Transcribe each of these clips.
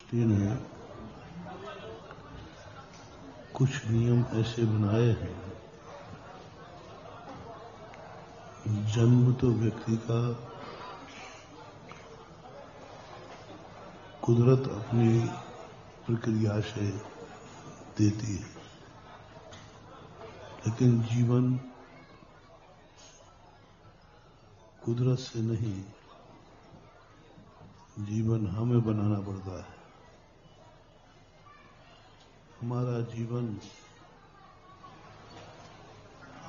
सृष्टि ने कुछ नियम ऐसे बनाए हैं। जन्म तो व्यक्ति का कुदरत अपनी प्रक्रिया से देती है, लेकिन जीवन कुदरत से नहीं, जीवन हमें बनाना पड़ता है। हमारा जीवन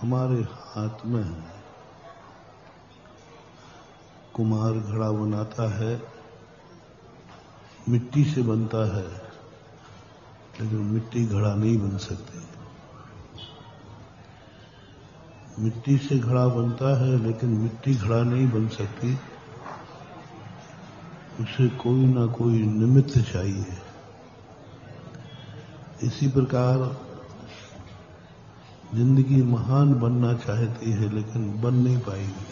हमारे हाथ में है। कुम्हार घड़ा बनाता है, मिट्टी से बनता है, लेकिन मिट्टी घड़ा नहीं बन सकती। मिट्टी से घड़ा बनता है, लेकिन मिट्टी घड़ा नहीं बन सकती। उसे कोई ना कोई निमित्त चाहिए। इसी प्रकार जिंदगी महान बनना चाहती है, लेकिन बन नहीं पाएगी।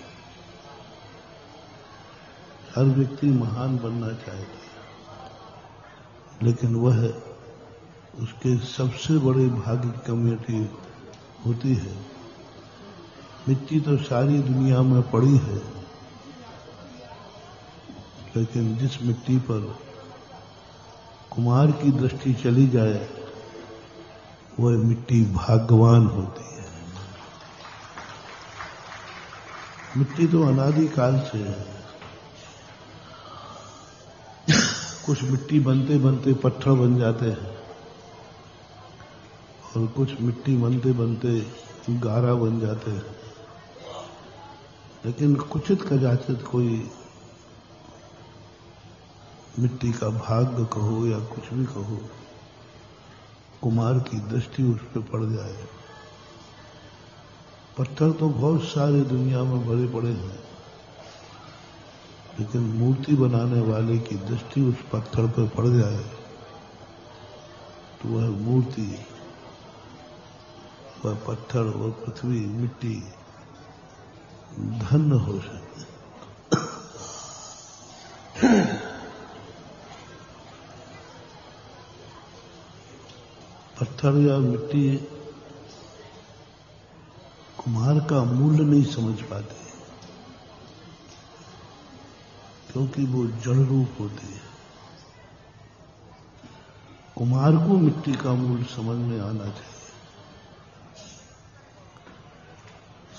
हर व्यक्ति महान बनना चाहता है, लेकिन वह उसके सबसे बड़े भाग्य की कमिटी होती है। मिट्टी तो सारी दुनिया में पड़ी है, लेकिन जिस मिट्टी पर कुम्हार की दृष्टि चली जाए, वह मिट्टी भाग्यवान होती है। मिट्टी तो अनादिकाल से है। कुछ मिट्टी बनते बनते पत्थर बन जाते हैं, और कुछ मिट्टी बनते बनते गारा बन जाते हैं। लेकिन कुचित कदाचित कोई मिट्टी का भाग्य कहो या कुछ भी कहो, कुम्हार की दृष्टि उस पर पड़ जाए। पत्थर तो बहुत सारे दुनिया में भरे पड़े हैं, लेकिन मूर्ति बनाने वाले की दृष्टि उस पत्थर पर पड़ जाए तो वह मूर्ति, वह पत्थर, वह पृथ्वी, मिट्टी धन्य हो सके। पत्थर या मिट्टी कुम्हार का मूल्य नहीं समझ पाते, क्योंकि वो जड़ रूप होती है। कुम्हार को मिट्टी का मूल्य समझ में आना चाहिए।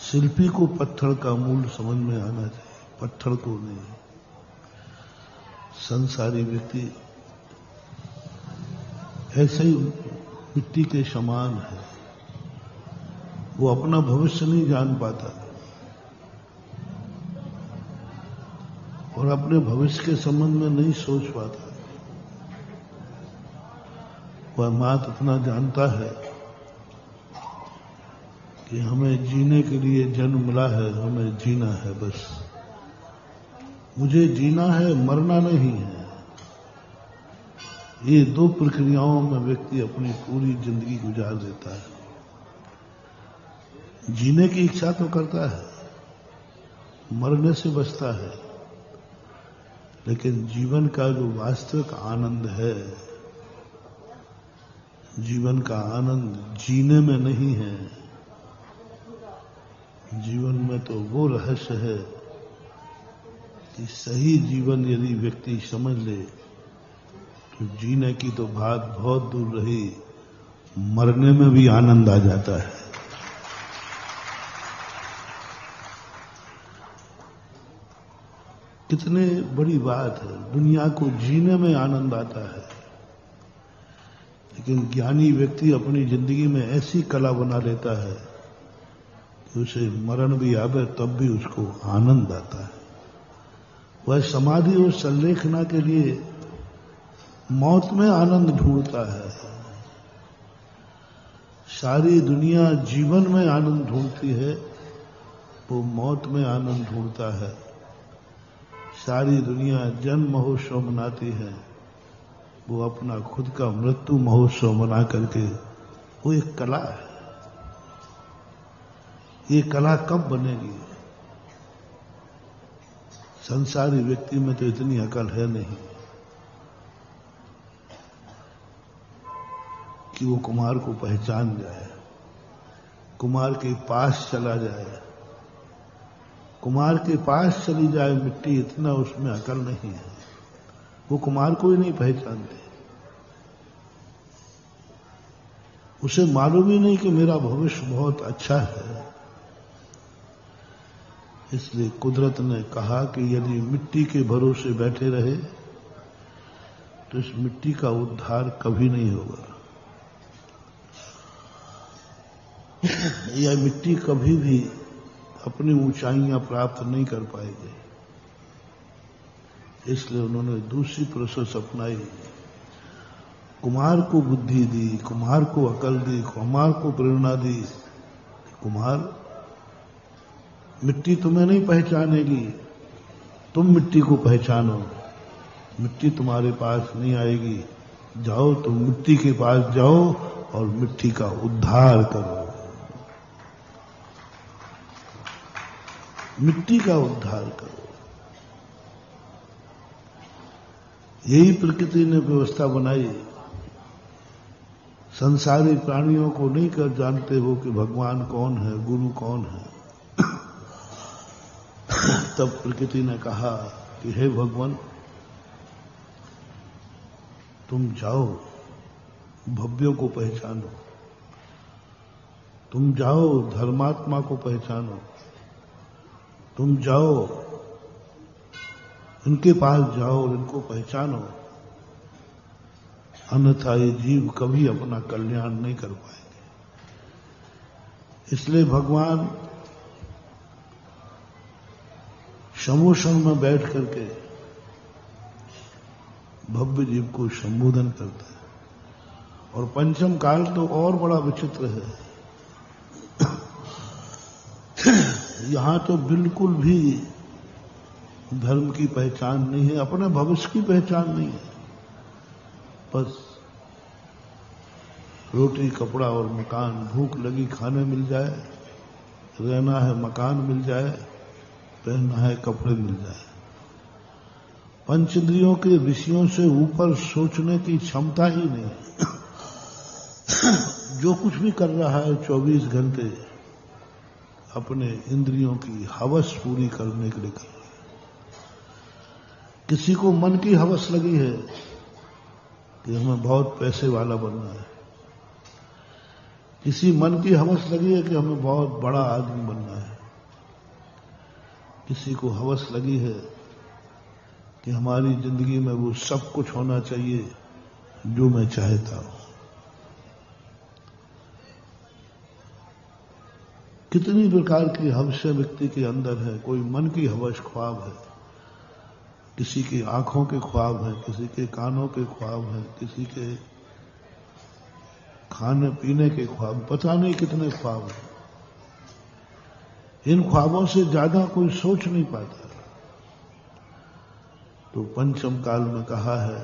शिल्पी को पत्थर का मूल्य समझ में आना चाहिए, पत्थर को नहीं। संसारी व्यक्ति ऐसे ही मिट्टी के समान है। वो अपना भविष्य नहीं जान पाता और अपने भविष्य के संबंध में नहीं सोच पाता। वह मात्र इतना जानता है कि हमें जीने के लिए जन्म मिला है, हमें जीना है, बस मुझे जीना है, मरना नहीं है। ये दो प्रक्रियाओं में व्यक्ति अपनी पूरी जिंदगी गुजार देता है। जीने की इच्छा तो करता है, मरने से बचता है, लेकिन जीवन का जो वास्तविक आनंद है, जीवन का आनंद जीने में नहीं है। जीवन में तो वो रहस्य है कि सही जीवन यदि व्यक्ति समझ ले तो जीने की तो बात बहुत दूर रही, मरने में भी आनंद आ जाता है। कितने बड़ी बात है, दुनिया को जीने में आनंद आता है, लेकिन ज्ञानी व्यक्ति अपनी जिंदगी में ऐसी कला बना लेता है कि उसे मरण भी आवे तब भी उसको आनंद आता है। वह समाधि और संलेखना के लिए मौत में आनंद ढूंढता है। सारी दुनिया जीवन में आनंद ढूंढती है, वो मौत में आनंद ढूंढता है। सारी दुनिया जन्म महोत्सव मनाती है, वो अपना खुद का मृत्यु महोत्सव मना करके, वो एक कला है। ये कला कब बनेगी? संसारी व्यक्ति में तो इतनी अकल है नहीं। कि वो कुमार को पहचान जाए, कुमार के पास चला जाए, कुमार के पास चली जाए मिट्टी, इतना उसमें अकल नहीं है, वो कुमार को ही नहीं पहचानते। उसे मालूम ही नहीं कि मेरा भविष्य बहुत अच्छा है। इसलिए कुदरत ने कहा कि यदि मिट्टी के भरोसे बैठे रहे तो इस मिट्टी का उद्धार कभी नहीं होगा। यह मिट्टी कभी भी अपनी ऊंचाइयां प्राप्त नहीं कर पाएगी। इसलिए उन्होंने दूसरी प्रोसेस अपनाई, कुमार को बुद्धि दी, कुमार को अकल दी, कुमार को प्रेरणा दी। कुमार, मिट्टी तुम्हें नहीं पहचानेगी, तुम मिट्टी को पहचानो। मिट्टी तुम्हारे पास नहीं आएगी, जाओ तुम मिट्टी के पास जाओ और मिट्टी का उद्धार करो, मिट्टी का उद्धार करो। यही प्रकृति ने व्यवस्था बनाई। संसारी प्राणियों को नहीं कर जानते हो कि भगवान कौन है, गुरु कौन है। तब प्रकृति ने कहा कि हे भगवान, तुम जाओ भव्यों को पहचानो, तुम जाओ धर्मात्मा को पहचानो, तुम जाओ इनके पास जाओ और इनको पहचानो, अन्यथा ये जीव कभी अपना कल्याण नहीं कर पाएंगे। इसलिए भगवान शमोषण में बैठ करके भव्य जीव को संबोधन करता है। और पंचम काल तो और बड़ा विचित्र है। यहां तो बिल्कुल भी धर्म की पहचान नहीं है, अपने भविष्य की पहचान नहीं है। बस रोटी कपड़ा और मकान, भूख लगी खाने मिल जाए, रहना है मकान मिल जाए, पहनना है कपड़े मिल जाए। पंचेंद्रियों के विषयों से ऊपर सोचने की क्षमता ही नहीं। जो कुछ भी कर रहा है 24 घंटे अपने इंद्रियों की हवस पूरी करने के लिए कर रहा है। किसी को मन की हवस लगी है कि हमें बहुत पैसे वाला बनना है, किसी मन की हवस लगी है कि हमें बहुत बड़ा आदमी बनना है, किसी को हवस लगी है कि हमारी जिंदगी में वो सब कुछ होना चाहिए जो मैं चाहता हूं। कितनी प्रकार की हवस व्यक्ति के अंदर है। कोई मन की हवस ख्वाब है, किसी की आंखों के ख्वाब है, किसी के कानों के ख्वाब है, किसी के खाने पीने के ख्वाब, पता नहीं कितने ख्वाब हैं। इन ख्वाबों से ज्यादा कोई सोच नहीं पाता। तो पंचम काल में कहा है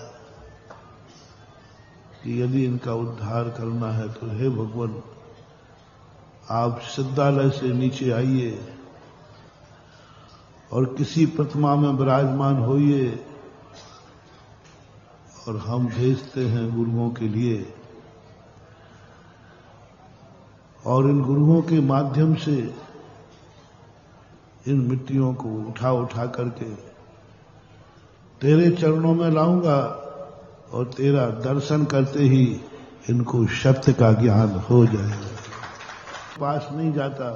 कि यदि इनका उद्धार करना है तो हे भगवान, आप सिद्धालय से नीचे आइए और किसी प्रतिमा में विराजमान होइए और हम भेजते हैं गुरुओं के लिए, और इन गुरुओं के माध्यम से इन मिट्टियों को उठा उठा करके तेरे चरणों में लाऊंगा और तेरा दर्शन करते ही इनको सत्य का ज्ञान हो जाएगा। पास नहीं जाता,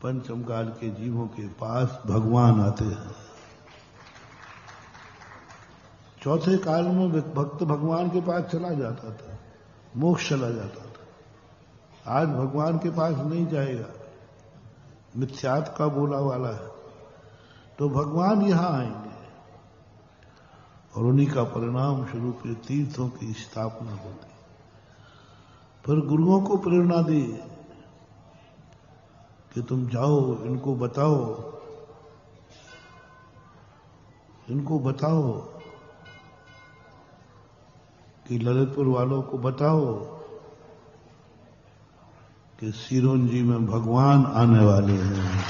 पंचम काल के जीवों के पास भगवान आते हैं। चौथे काल में भक्त भगवान के पास चला जाता था, मोक्ष चला जाता था। आज भगवान के पास नहीं जाएगा, मिथ्यात्व का बोला वाला है, तो भगवान यहां आएंगे और उन्हीं का परिणाम स्वरूप तीर्थों की स्थापना होगी। फिर गुरुओं को प्रेरणा दी कि तुम जाओ, इनको बताओ, इनको बताओ कि ललितपुर वालों को बताओ कि सिरोंजी में भगवान आने वाले हैं।